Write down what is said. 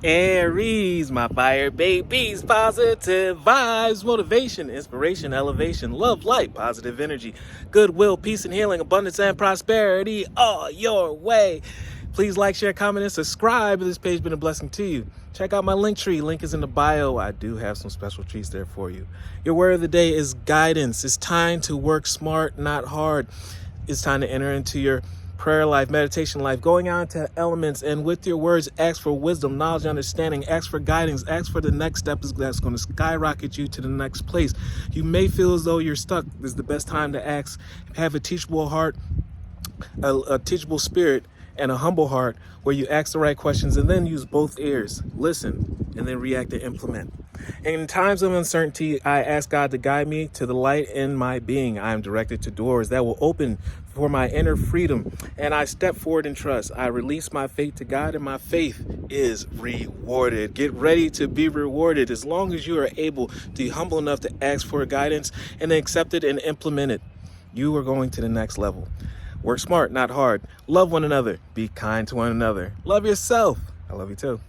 Aries, my fire babies, positive vibes, motivation, inspiration, elevation, love, light, positive energy, goodwill, peace and healing, abundance and prosperity all your way. Please like, share, comment, and subscribe if this page has been a blessing to you. Check out my LinkTree. Link is in the bio. I do have some special treats there for you. Your word of the day is guidance. It's time to work smart, not hard. It's time to enter into your prayer life, meditation life, going out into elements, and with your words, ask for wisdom, knowledge, understanding, ask for guidance, ask for the next step that's going to skyrocket you to the next place. You may feel as though you're stuck. This is the best time to ask. Have a teachable heart, a teachable spirit, and a humble heart where you ask the right questions and then use both ears. Listen and then react and implement. In times of uncertainty, I ask God to guide me to the light in my being. I am directed to doors that will open for my inner freedom, and I step forward in trust. I release my faith to God, and my faith is rewarded. Get ready to be rewarded as long as you are able to be humble enough to ask for guidance and accept it and implement it. You are going to the next level. Work smart, not hard. Love one another. Be kind to one another. Love yourself. I love you too.